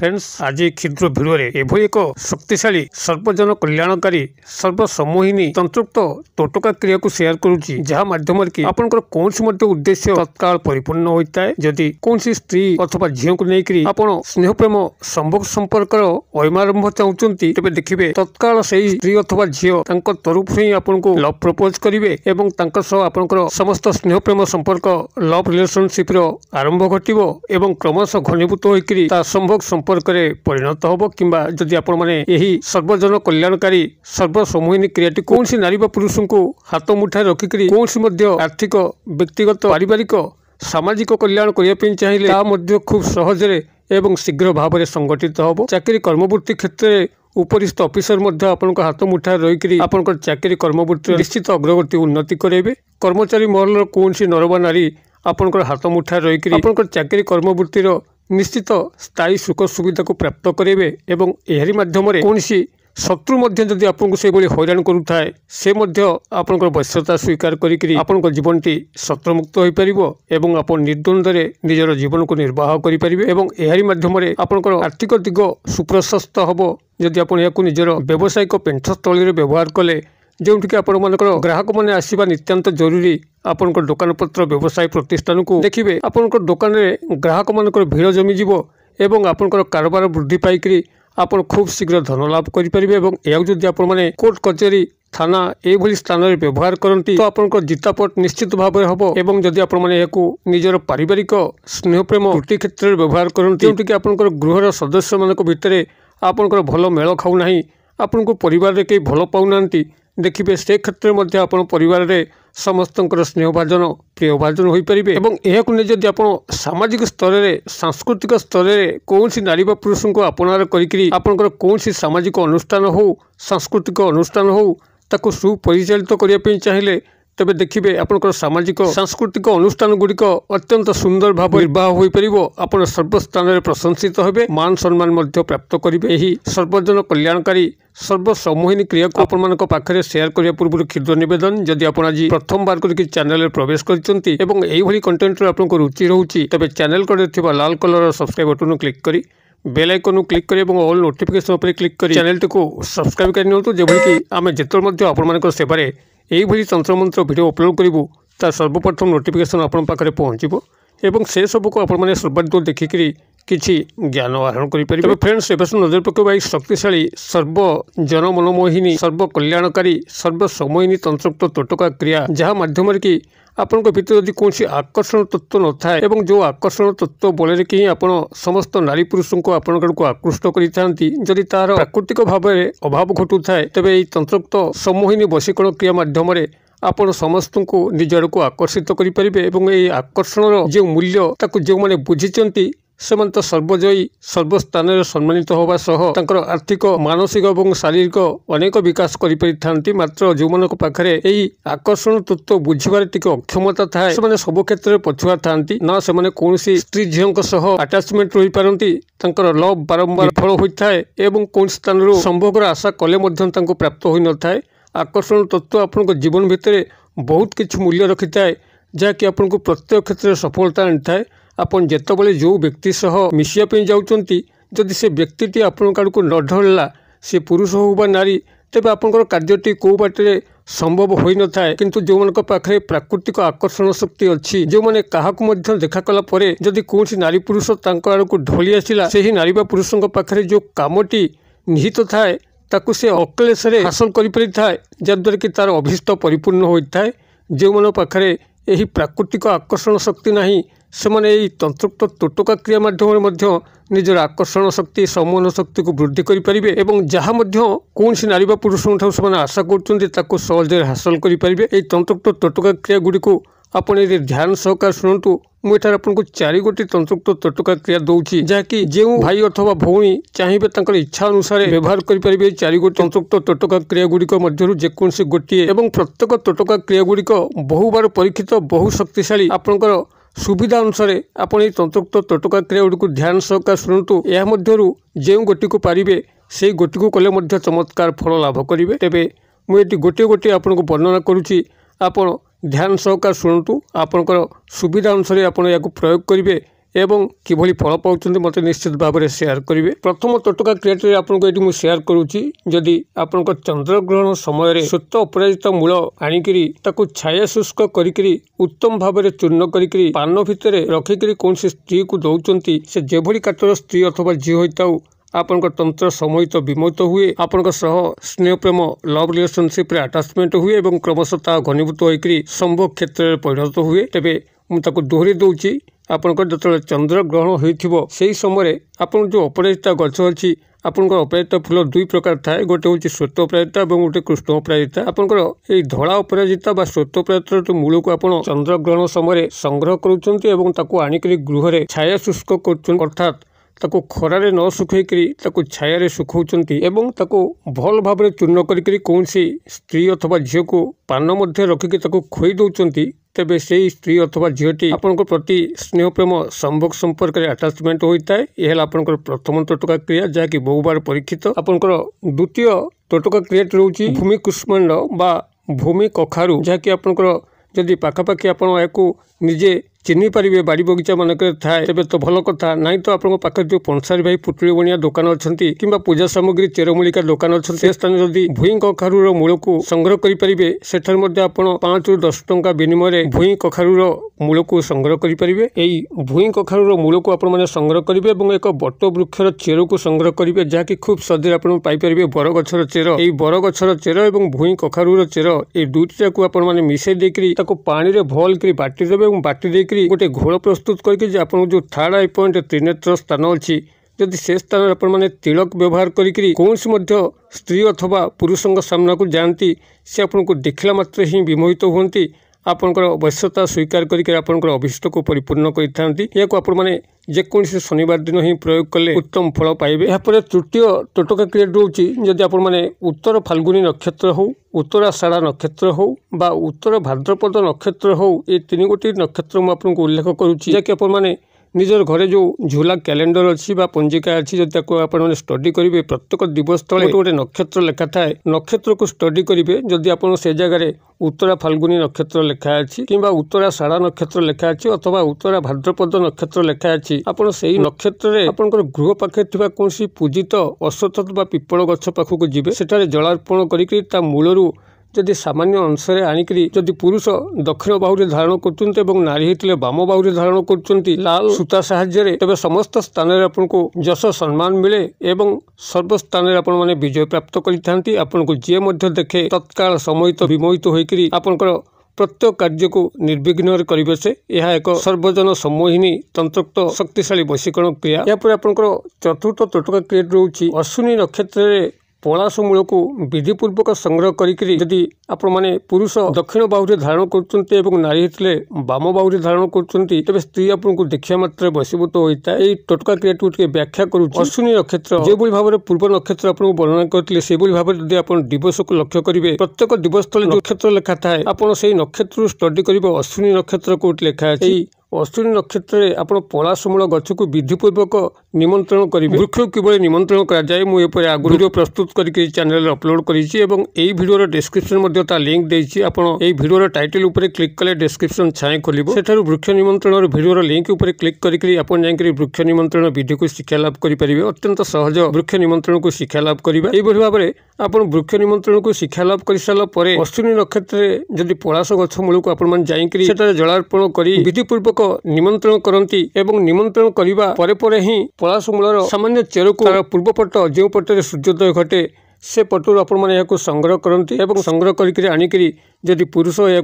Friends आज क्षुद्र video एभली एक शक्तिशाली सर्वजन कल्याणकारी सर्वसम्मोहिनी तंत्रोक्त टोटका क्रिया को शेयर करुच्ची जहाँ माध्यम कि आपंकर कौन उद्देश्य तत्काल परिपूर्ण होता है। जदि कौन स्त्री अथवा झील को लेकर आप स्नेह प्रेम संभोग संपर्क अयमारंभ चाहते तेज देखिए तत्काल से स्त्री अथवा झील तरफ ही आपको लव प्रपोज करेंगे और समस्त स्नेह प्रेम संपर्क लव रिलेशनशिप आरंभ घटो एवं क्रमश घनीभूत होकर संभोग संपर्क में परिणत हम कि जदि आपण मैंने सर्वजन कल्याणकारी सर्वसमूहिनी क्रियाटी कौन नारी पुरुष को हाथ मुठाई रखिक कौन आर्थिक व्यक्तिगत पारिवारिक सामाजिक कल्याण करने चाहिए खूब सहजरे एवं शीघ्र भाव में संगठित हम। चाकरी कर्मवृत्ति क्षेत्र में उपरिस्थ ऑफिसर आपण हाथ मुठाई रही आपण चाकरी कर्मवृत्ति निश्चित अग्रगति उन्नति करेंगे। कर्मचारी महल कौन नरवा नारी आपण हाथ मुठाई रही आपण चाकरी कर्मवृत्तिर निश्चित स्थायी सुख सुविधा को प्राप्त करेंगे एवं एहरी माध्यम कौन शत्रु जदि आपको से हैरान करुए से आपंकर वश्यता स्वीकार करी आपण जीवनटी शत्रुमुक्त हो पार एवं आप निर्द्वंद्व निजर जीवन को निर्वाह करेंगे एवं एहरी माध्यम आपंकर आर्थिक दिग सुप्रशस्त हम जदि आप निजर व्यावसायिक पेंठस्थल व्यवहार कले जो आपर ग्राहक मैंने आसवा नितांत जरूरी आपण दुकान पत्र व्यवसाय प्रतिष्ठान को देखिए आपण दुकान में ग्राहक मान भीड़ जमीज एवं आपण कारोबार वृद्धि पाई आप खूब शीघ्र धन लाभ करेंगे और यह आपने कोर्ट कचेरी थाना ये स्थान में व्यवहार करती तो आप जितापट निश्चित भाव में हम एवं जदि आपने निजर पारिवारिक स्नेह प्रेम वृत्ति क्षेत्र में व्यवहार करती जो कि गृहर सदस्य मान भितर आपंकर भल मेल खाऊना आपण को परिवार में कई भल पाऊना देखिए से क्षेत्र में आप परिवार में समस्त स्नेहभाजन प्रियभाजन हो पारे और यह जदि आप सामाजिक स्तर में सांस्कृतिक स्तर में कौन नारी पुरुष को आपणार कर कौन सामाजिक अनुष्ठान हो सांस्कृतिक अनुष्ठान हो ताको सुपरिचालित करने चाहिए तेज देखिए आपंकर सामाजिक सांस्कृतिक अनुष्ठान गुड़िक अत्यंत सुंदर भाव निर्वाह हो पार आप सर्वस्थान में प्रशंसित होते मान सम्मान प्राप्त करेंगे। यही सर्वजन कल्याणकारी सर्वसमूहिनी क्रिया को आपण पाखे शेयर करने पूर्व क्षुद्र नवेदन जदि आप आज प्रथम बार करके चैनल में प्रवेश कर कंटेंट आपको रुचि रोचे तेज चैनल कड़े लाल कलर सब्सक्राइब बटन क्लिक करी बेल आइकन क्लिक करें और ऑल नोटिफिकेशन पर क्लिक कर चैनल को सब्सक्राइब करनी जो कि आम जिते आपण सेवार यही तंत्र मंत्र वीडियो अपलोड करूँ तार सर्वप्रथम नोटिफिकेशन आपण पाखे पहुँचो एवं से सबको आपने सर्वाधिक देखिक किसी ज्ञान आहरण करेंगे। फ्रेंड्स एवं नजर पकड़ शक्तिशाली सर्वजन मनमोहिनी सर्वकल्याणकारी सर्वसमूहिनी तंत्रोक्त टोटका क्रिया जहाँ माध्यम कि आपण भीतर यदि कौन आकर्षण तत्व न था एवं जो आकर्षण तत्व बल कि आप समस्त नारी पुरुष को आपण को आकृष्ट करी तार प्राकृतिक भाव में अभाव घटू थाए तेज यही तंत्रोक्त सम्मोहिनी वशीकरण क्रिया माध्यम आपण समस्त को निज आड़ को आकर्षित करेंगे और ये आकर्षण जो मूल्य ताकू जो मैंने बुझी से सर्वजयी सर्वस्थान में सम्मानित होगा सह आर्थिक मानसिक और शारीरिक अनेक विकास करें। मात्र जो मान पाखे यही आकर्षण तत्व बुझार टी अक्षमता थाए से सब क्षेत्र में पछुआ था ना से कौन स्त्री झील आटाचमेंट रही पारती लव बारंबार विफल होता है और कौन स्थान संभोगर आशा कले प्राप्त हो न था। आकर्षण तत्व आपण जीवन भितर बहुत किसी मूल्य रखी थाए जहाँकि आपको प्रत्येक क्षेत्र में सफलता आनी थाए। आपन जेतबले जो व्यक्ति सह मिशिया जाउचंती जदि से व्यक्ति आपण आड़ को न ढलला से पुरुष हो बा नारी तेज आपंकर कार्यटी कौ बाटे संभव हो न था किंतु जो मान पाखे प्राकृतिक आकर्षण शक्ति अच्छी जो मैंने क्या देखा कला जदि कौन नारी पुरुष आड़ को ढली आसला से ही नारी पुरुषों पाखे जो कामटी निहित थाए ताकू से अक्लेश हासिल कर जद्वारा कि तार अभीष्ट परिपूर्ण होता है। जो मान पाखे यही प्राकृतिक आकर्षण शक्ति नहीं से मैंने तंत्रोक्त टोटका क्रिया माध्यम निजर आकर्षण शक्ति सम्मोहन शक्ति को वृद्धि करेंगे और जहाँ कौन नारी पुरुष से आशा कर सहज हासिल करेंगे। तंत्रोक्त टोटका क्रिया गुड़िक आपड़ ध्यान सहकार शुणु मुझे आपको 4 गोटी तंत्रोक्त टोटका क्रिया दूसरी जहाँकि जो भाई अथवा भौणी चाहिए इच्छा अनुसार व्यवहार करेंगे 4 गोटी तंत्रोक्त टोटका क्रिया गुड़िक जेकोसी गोटे और प्रत्येक टोटका क्रिया गुड़िक बहुबार परीक्षित बहु शक्तिशाली आपंकर सुविधा अनुसार आप तंत्रोक्त टोटका क्रिया गुड़ी ध्यान सहकार शुणु यह जो गोटी को पारे से गोटी को कले चमत्कार फल लाभ करेंगे। तेरे मुझे गोटे गोटे आपको वर्णना करुच्ची आप ध्यान सहकार शुणु आपंकर सुविधा अनुसार आप प्रयोग करेंगे एवं किभली फल पाउछन्ति मते निश्चित भाव में शेयर करेंगे। प्रथम टोटका क्रियाटी आपको ये शेयर करुच्ची जदि आपण चंद्रग्रहण समय श्वेत अपराजित मूल आनिकी ताकू छाया शुष्क करी उत्तम भाव में चूर्ण करी पान भितर रखिकी कौन स्त्री को दौरान से जेभली काटर स्त्री अथवा झील होता आपण तंत्र समोहित विमोहित हुए आपण स्नेह प्रेम लव रिलेशनशिप अटाचमेंट हुए और क्रमशः घनीभूत होकर संभोग क्षेत्र में परिणत हुए। तेबे मुझे दोहरी दूची आपंकर जो चंद्रग्रहण हो समय आपन जो अपराजिता गछ अच्छी आपंकर अपराजिता फूल दुई प्रकार थाए गोटे हूँ श्वेत अपराजिता और गोटे कृष्ण अपराजिता। आपंकर ये धड़ा अपराजिता बा श्वेत अपराजिता जो मूल को आप चंद्रग्रहण समय संग्रह करुँच आनिक गृह में छाया शुष्क कर अर्थात ताको खरारे न सुखैकरी ताको छाया सुखौचंती एवं ताको भल भाव में चूर्ण करी कौन स्त्री अथवा झील को पान मध्य रखिकी ताको खोई दौरान तेबे से स्त्री अथवा झीलटी आपण प्रति स्नेह प्रेम संभोग संपर्क में अटाचमेंट होता है। यह आपंकर प्रथम टोटका क्रिया जहाँकि बहुबार परीक्षित। आपंकर द्वितीय टोटका क्रिया रोचे भूमि कुष्मांड बा भूमि कखारू जहाँकि आपंकर जदि पाखापाखि आपण या निजे चिन्ह पारे बाड़ी बगीचा मानक थाए तेज तो भल कथा ना तो आप पाखे जो पंसारी भाई पुटुली बनिया दुकान अच्छा कि पूजा सामग्री चेरमूलिका दुकान अच्छा से स्थान जदि भूई कखारूर मूल को संग्रह करेंगे सेठार आप 5 ରୁ 10 टंका विनिमय भूई कखारूर मूल को संग्रह करेंगे। यही भूई कखारूर मूल को आपने संग्रह करेंगे और एक बट वृक्षर चेर को संग्रह करेंगे जहाँकि खूब सदे आपरे बरगछर चेर यही बरगछर चेर और भूई कखारूर चेर ये दुईटा को आपने मिसई देकर पानी में भल कर बाटी देवे और बाटी देकर गोटे घोल प्रस्तुत करके आपन जो थर्ड आई पॉइंट त्रिनेत्र स्थान अच्छी जदि से स्थान आपने तिलक व्यवहार करी कौन स्त्री अथवा पुरुष सामना को जाती से आपन को देखला मात्र ही विमोहित होती आपंकर वश्यता स्वीकार करके आपंकर अभिष्ट को परिपूर्ण करते या आपने जेकोसी शनिवार दिन ही प्रयोग कले उत्तम फल पाइबे। यापर तृतीय टोटका क्रिया रोचे जदि आपने उत्तर फाल्गुनी नक्षत्र हो उत्तराषाढ़ा नक्षत्र हो बा उत्तर भाद्रपद नक्षत्र हो ये 3 गोटी नक्षत्र मुझे उल्लेख करुच्ची जहाँकि आपने निजर घरे जो झूला कैलेंडर अच्छी पंजिका अच्छी जब आपने स्टडी करेंगे प्रत्येक दिवस तले गोटे नक्षत्र लेखा थाए नक्षत्र को स्टडी करेंगे जदि आप से जगह उत्तरा फाल्गुनी नक्षत्र लेखा अच्छी कि उत्तराषाढ़ा नक्षत्र लेखा अच्छी अथवा उत्तरा भाद्रपद नक्षत्र लेखा अच्छी आपड़ से नक्षत्र आपंकर गृह पाखे कौन पूजित अश्वत्थ बा पिपल गछ पाखक जी सेठारे जलार्पण कर मूलरू जदि सामान्य अंश आनिकी जदि पुरुष दक्षिण बाहुरे धारण कर नारी होते बाम बाहुरे धारण कर लाल सूता साहाय्य तेज समस्त स्थान में आपको यश सम्मान मिले एवं सर्वस्थान में आपण मैंने विजय प्राप्त करते आपन को जी देखे तत्काल समोहित विमोहित होकर आपंकर प्रत्येक कार्य को निर्विघ्न करेंगे से यह एक सर्वजन सम्मोहिनी तंत्रोक्त शक्तिशाली वशीकरण क्रिया। यापर आपंकर चतुर्थ टोटका क्रिया रोचे अश्विनी नक्षत्र पलाश मूल को विधिपूर्वक संग्रह करी जदि आपने पुरुष दक्षिण बाहुरे धारण कर नारी होते बाम बाहुरे धारण कर तेज स्त्री आपको देखा मात्र वशीभूत होता है। यही टोटका क्रिया व्याख्या करुच्ची अश्विनी नक्षत्र जो भाव में पूर्व नक्षत्र आपको वर्णना करते से भाव में जब आप दिवस को लक्ष्य करेंगे प्रत्येक दिवस तले नक्षत्र लेखा थाए आपड़ से नक्षत्र स्टडी करेंगे अश्विनी नक्षत्र कोट लेखा है। अश्विनी नक्षत्र में आप पलाश मूल गछ को विधिपूर्वक निमंत्रण करेंगे। वृक्ष किभली निमंत्रण कराए मुझे आगु वीडियो प्रस्तुत करके चैनल अपलोड करी वीडियो डिस्क्रिप्शन लिंक देती आप वीडियो टाइटल उपर क्लिक कले डिस्क्रिप्शन छाए खोल से वृक्ष निमंत्रण वीडियो लिंक उपर क्लिक करके वृक्ष निमंत्रण विधि को शिक्षा लाभ करेंगे। अत्यंत सहज वृक्ष निमंत्रण को शिक्षा लाभ करवा यही भाव में आप वृक्ष निमंत्रण को शिक्षा लाभ कर सारापर अश्विनी नक्षत्र जदि पलाश गछ मूल को आप जाकर जलार्पण कर विधिपूर्वक निमंत्रण करती एवं निमंत्रण करने पर ही पलाश मूलर सामान्य चेर को पूर्वपट जो पटे सूर्योदय घटे से पटू आपको संग्रह करती एवं संग्रह करके आनिकी जदि पुरुष या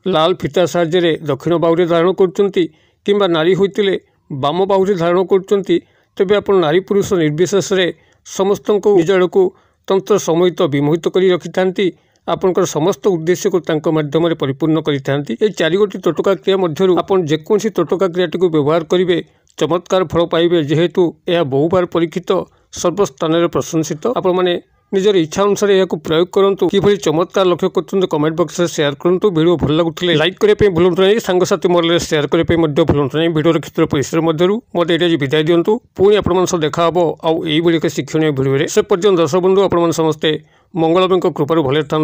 लाल फिता साहाय्य दक्षिण बाहुरे धारण कर नारी होते बाम बाहुरे धारण कर तेज आप नारी पुरुष निर्विशेष समस्त को निज आड़ को तंत्र समोहित विमोहित कर रखि था आपंकर समस्त उद्देश्य को माध्यम परिपूर्ण करते। ये 4 गोटी टोटका क्रिया मध्य आप जेकोसी टोटका क्रियाटी को व्यवहार करेंगे चमत्कार फल पाइबे जेहेतु यह बहुबार परीक्षित सर्वस्थान में प्रशंसित आपण मैंने निजर इच्छा अनुसार यह प्रयोग करूँ कि चमत्कार लक्ष्य कर कमेंट बॉक्स में शेयर करूँ। वीडियो भल लगुले लाइक करने भूलु ना सांगसाथी मोर शेयर करने भूलु ना वीडियो क्षेत्र परिसर मध्य मत ये विदाय दिंतु पुणी आप देखा आउ एक शिक्षणीय वीडियो से पर्यटन दर्शक बंधु आप समस्ते मंगलमय कृपार भले था।